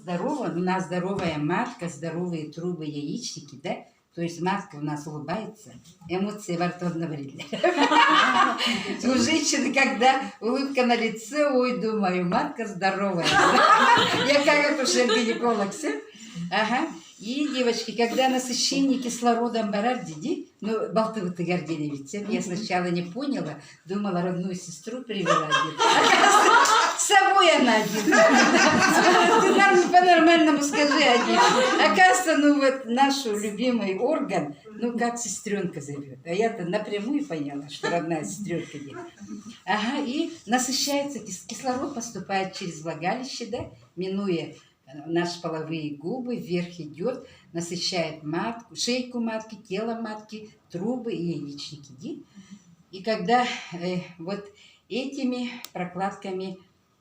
здорово, у нас здоровая матка, здоровые трубы, яичники, да? То есть матка у нас улыбается, эмоции во рту одновременно. У женщины, когда улыбка на лице, ой, думаю, матка здоровая. Я как акушер-гинеколог. Ага. И, девочки, когда насыщение кислородом барар диди, ну, болтывы-то гордили ведь, я сначала не поняла, думала, родную сестру привела. С собой она один. Ты нам по-нормальному скажи один. Оказывается, ну вот наш любимый орган, ну как сестренка зовет. А я-то напрямую поняла, что родная сестренка нет. Ага, и насыщается, кислород поступает через влагалище, да, минуя наши половые губы, вверх идет, насыщает матку, шейку матки, тело матки, трубы и яичники. И когда вот этими прокладками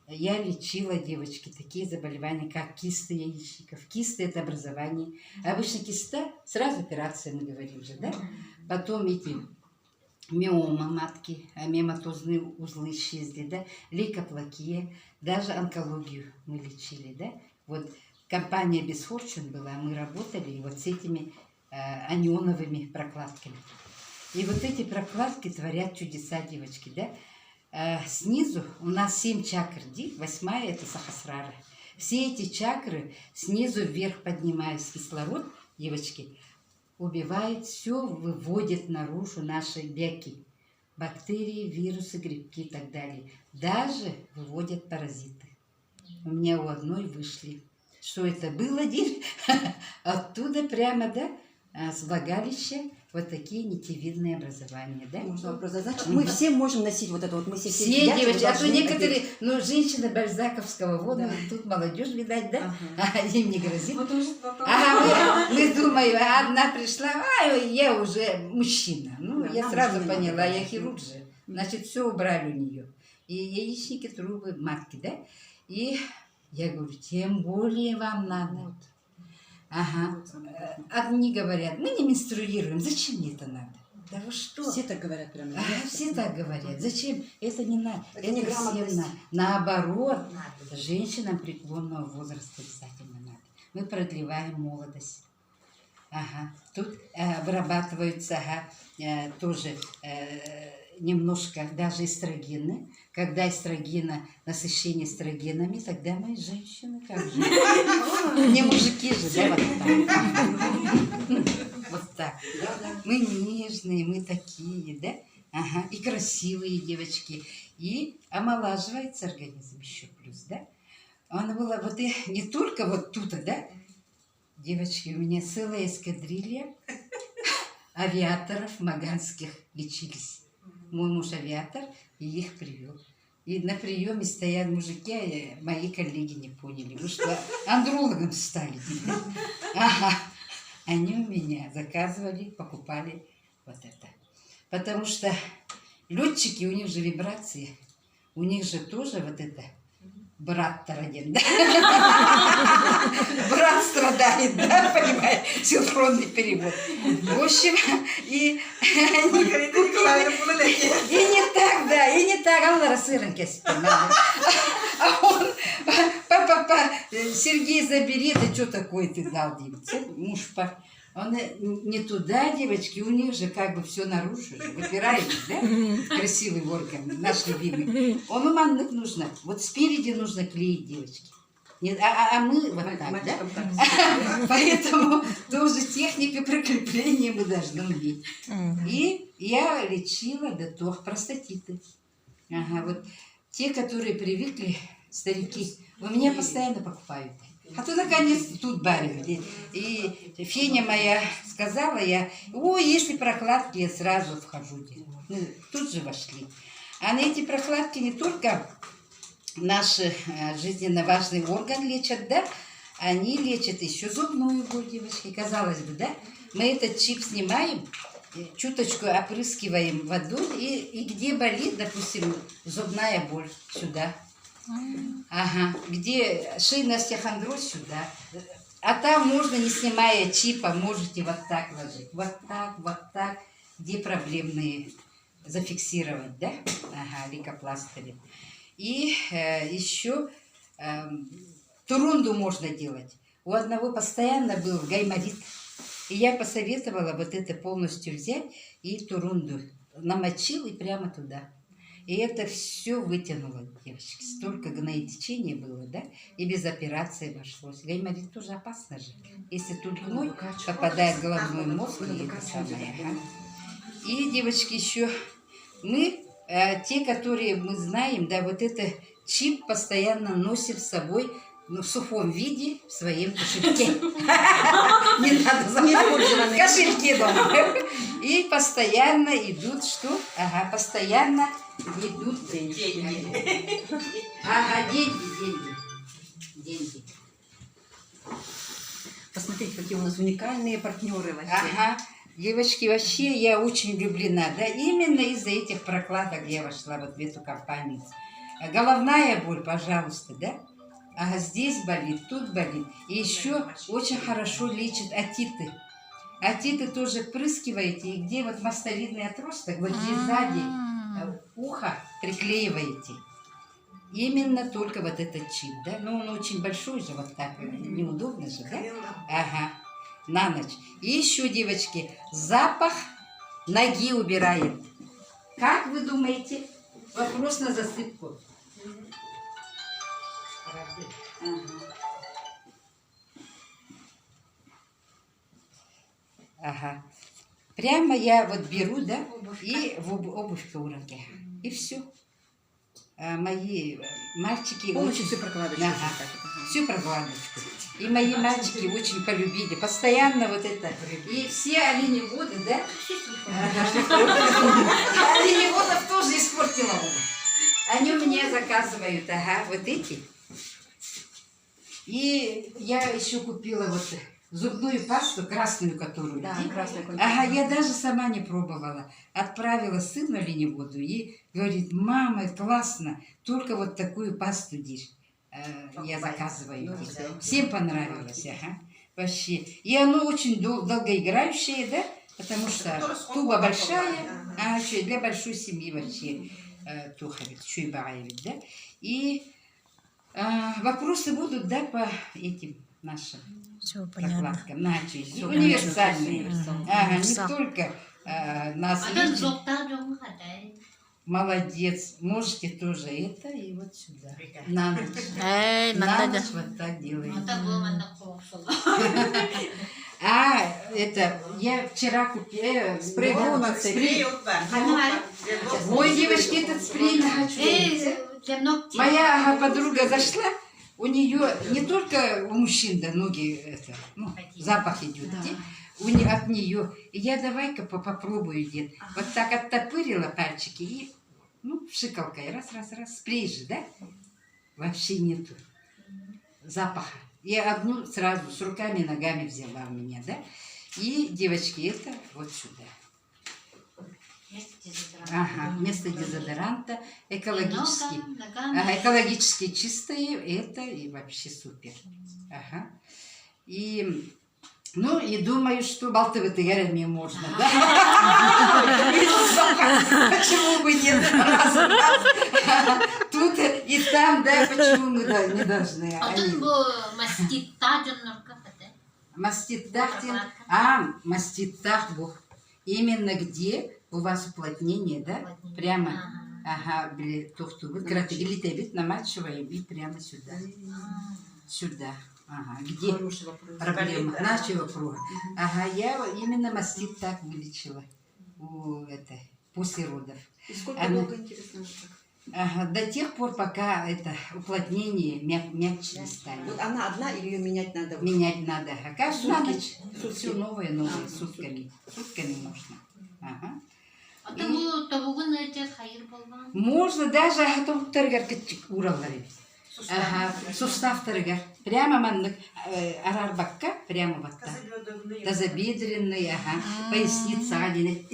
я лечила, девочки, такие заболевания, как кисты яичников. Кисты – это образование. Обычно киста, сразу операция, мы говорим уже, да? Потом эти миома матки, миоматозные узлы исчезли, да? Лейкоплакия, даже онкологию мы лечили, да? Вот компания Бесфорчун была, мы работали вот с этими анионовыми прокладками. И вот эти прокладки творят чудеса, девочки, да? Снизу у нас 7 чакр, 8-я это сахасрара. Все эти чакры снизу вверх поднимаясь кислород, девочки, убивает все, выводит наружу наши бяки, бактерии, вирусы, грибки и так далее. Даже выводят паразиты. У меня у одной вышли. Что это было, Дим? Оттуда прямо, да, с влагалища вот такие нитевидные образования, да? Можно вопрос задать? Значит, мы все можем носить вот это вот, мы все девочки, а то некоторые, одеть. Ну, женщины бальзаковского вода, да. Тут молодежь, видать, да? Ага. Им не грозит. Ага, мы думаем, одна пришла, я уже мужчина. Ну, да, я сразу поняла, я хирург же. Значит, все убрали у нее. И яичники, трубы, матки, да? И я говорю, тем более вам надо. Вот. Ага. Одни говорят, мы не менструируем, зачем мне это надо? Да вы что? Все так говорят прямо. Все так говорят. Зачем? Это не надо. Это не грамотность. Надо. Наоборот, женщинам преклонного возраста обязательно надо. Мы продлеваем молодость. Ага. Тут вырабатываются тоже немножко даже эстрогены. Когда эстрогена, насыщение эстрогенами, тогда мы женщины как же. Не мужики же, да, вот так. Вот так. Мы нежные, мы такие, да? Ага. И красивые девочки. И омолаживается организм еще плюс, да? Она была вот и не только вот тут, да? Девочки, у меня целая эскадрилья авиаторов маганских лечились. Мой муж авиатор, и их привел. И на приеме стоят мужики, а мои коллеги не поняли. Вы что, андрологом стали? Ага. Они у меня заказывали, покупали вот это. Потому что летчики, у них же вибрации, у них же тоже вот это брат-то роден, да? Брат страдает, да, понимаешь? Синхронный перевод. В общем, и не так, да, и не так. Алла сыренька спина. А он, папа, Сергей, забери, да что такое ты дал, девица? Муж, он не туда, девочки, у них же как бы все наружу, выпирает, да? Красивый орган, наш любимый. Он у манных нужно, вот спереди нужно клеить, девочки. Нет, а мы вот так, да? Поэтому тоже техника прикрепления мы должны уметь. И я лечила до того простатиты. Ага, вот те, которые привыкли, старики, у меня постоянно покупают. А то наконец тут барин. И Феня моя сказала, если прокладки, я сразу вхожу. Ну, тут же вошли. А на эти прокладки не только наш жизненно важный орган лечат, да, они лечат еще зубную боль, девочки. Казалось бы, да, мы этот чип снимаем, чуточку опрыскиваем водой, и где болит, допустим, зубная боль, сюда. Ага, где шейный остеохондроз, сюда. А там можно, не снимая чипа, можете вот так ложить. Вот так, где проблемные зафиксировать, да? Ага, лейкопластырем. И еще Турунду можно делать. У одного постоянно был гайморит. И я посоветовала вот это полностью взять и турунду намочил и прямо туда. И это все вытянуло, девочки. Столько гноетечения было, да? И без операции обошлось. Гайморит тоже опасно же. Если тут гной попадает в головной мозг, и это самое. Ага. И, девочки, еще мы, те, которые мы знаем, да, вот это чип постоянно носим с собой, ну, в сухом виде в своем кошельке. Не надо забывать кошельки дома. И постоянно идут что? Ага, постоянно идут деньги. Ага, деньги. Посмотрите, какие у нас уникальные партнеры вообще. Ага. Девочки, вообще я очень влюблена, да, именно из-за этих прокладок я вошла вот в эту компанию. Головная боль, пожалуйста, да? Ага, здесь болит, тут болит. И еще очень хорошо лечит отиты. Отиты тоже впрыскиваете, и где вот мастовидный отросток, вот здесь сзади ухо приклеиваете. Именно только вот этот чип, да? Ну, он очень большой же, вот так, неудобно же, да? Ага, на ночь. И еще, девочки, запах ноги убирает. Как вы думаете? Вопрос на засыпку. Ага. Прямо я вот беру, да, и в обувь в уроке. И все. Мои мальчики... Полностью всю прокладочку. Ага. Всю прокладочку. И мои мальчики очень полюбили. Постоянно вот это. И все оленеводы, да? Оленеводов тоже испортила обувь. Они у меня заказывают, ага, вот эти. И я еще купила вот зубную пасту красную, которую. Да, красную. Ага, я даже сама не пробовала. Отправила сына в оленеводу и говорит: мама, классно, только вот такую пасту дишь. Я заказываю. Всем понравилось, ага. Вообще. И оно очень долгоиграющее, да? Потому что туба большая, а что, для большой семьи вообще туховит, чуйбаевит, да? И вопросы будут, да, по этим нашим прокладкам. Начали. Универсальные. Ага, не только нас лечит. Молодец. Можете тоже это и вот сюда. На ночь. На ночь вот так делаем. Это я вчера купила спрей. Ой, девочки, этот спрей хочу. Моя подруга зашла, у нее не только у мужчин, да, ноги, это, ну, запах идет, от нее. И я давай-ка попробую, дед. Вот так оттопырила пальчики и, ну, пшикалкой, раз, спрей же, да? Вообще нету запаха. Я одну сразу с руками и ногами взяла у меня, да? И, девочки, это вот сюда. Ага, вместо дезодоранта экологически. Ага, экологически чистые, это и вообще супер. Ага. И, ну, и думаю, что болтовые горами можно, да? Почему бы нет? Тут и там, да, почему мы не должны? Маститтах бұл. Именно где у вас уплотнение, да? Прямо. Ага, тухтубы, кратыгилитебит, намачиваем и прямо сюда. Сюда. Ага, где проблема? Наши вопросы. Ага, я именно маститтах вылечила после родов. И сколько долго, интересно? Ага, до тех пор, пока это уплотнение мягче не станет. Вот она одна или ее менять надо? Менять надо. А каждый на ночь все новое, сутками. Сутками можно. Ага. Можно даже готовтаргар ураллары. Ага, сустав-таргар. Прямо маннык арарбакка, прямо вот так. Тазобедренный, ага, поясница один.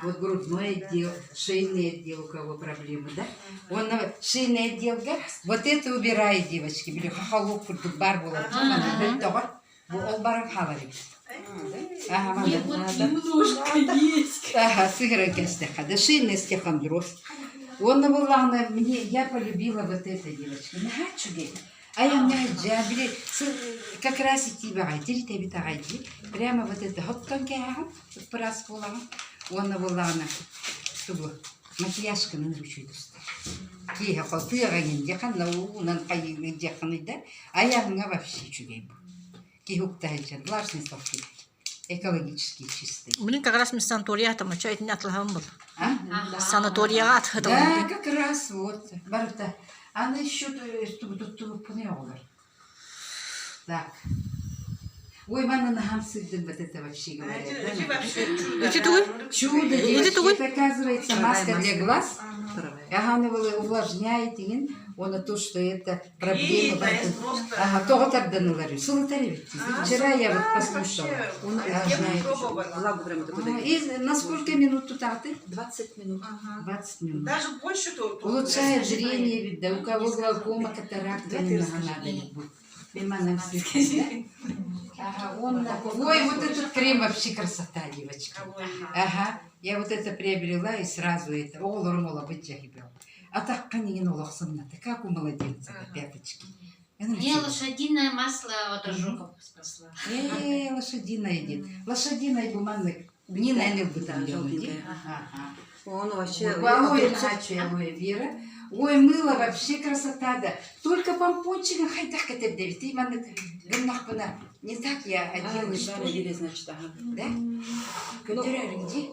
Вот грудной отдел, шейный отдел, у кого проблемы, да? Он шейный отдел, вот это убирает, девочки. Били хахалук фурдубар было. Ол баран халари. Ага, немножко есть. Ага, сыграй стеха. Да шейный стехандроз. Он была мне, я полюбила вот это, девочка. А я мне джабли, как раз идти багай, терите битагайди, прямо вот это хоттон кяган, прас полага, он волана, чтобы макияжка на ручу достать. Киха халтыган, яхан на унан кайны яхан да, а я вообще чугейбу. Кихуктайчан, влажный салфет, экологически чистый. Блин, как раз мы санатория там, что это не отловим был. А? Санатория отходил. Да, как раз вот. Барта. Она еще тут понеогар. Так. Ой, мама на хамсыгден вот это вообще говорят. Иди тугой. Чудо, Иди девочки, тугой. это оказывается маска для глаз. Вторая. Ага, увлажняет, и он то, что это проблема. Ага, то тогда говорю. Солотаревич. Вчера я вот послушала. Он увлажняет еще. Влагу прямо такой дает. И на сколько минут тут ты? 20 минут. 20 минут. Даже больше то. Улучшает зрение, ведь, да, у кого глаукома, катаракта, немного надо будет. Лимоном светить, да? Ага, он... Ой, вот этот крем вообще красота, девочка. Ага, я вот это приобрела и сразу это, олор-мола быть я А так, канин улахсамна, ты как у младенца, пяточки. Мне лошадиное масло от ожогов спасла. Лошадиная едит. Лошадиная бумажная, не нанял бы там. желтенькая. Ага. Он вообще... Ой, наче, ой, Вера. Ой, мыло вообще красота, да. Только помпончиком, хай так это девять. Ты именно гнахпана. Не так я одела, что ли? Неправильно, значит, ага. Да? Катеря, где?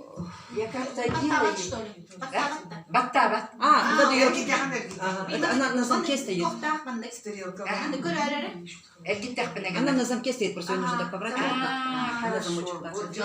Я как-то одела Батават, ее. что ли? Да? Баттава. А, вот ее... Я Ага, это она на замке стоит. стрелка. Гитах Она на замке стоит, просто ее нужно так поворачивать. А, Она замочек, хорошо. да. Вот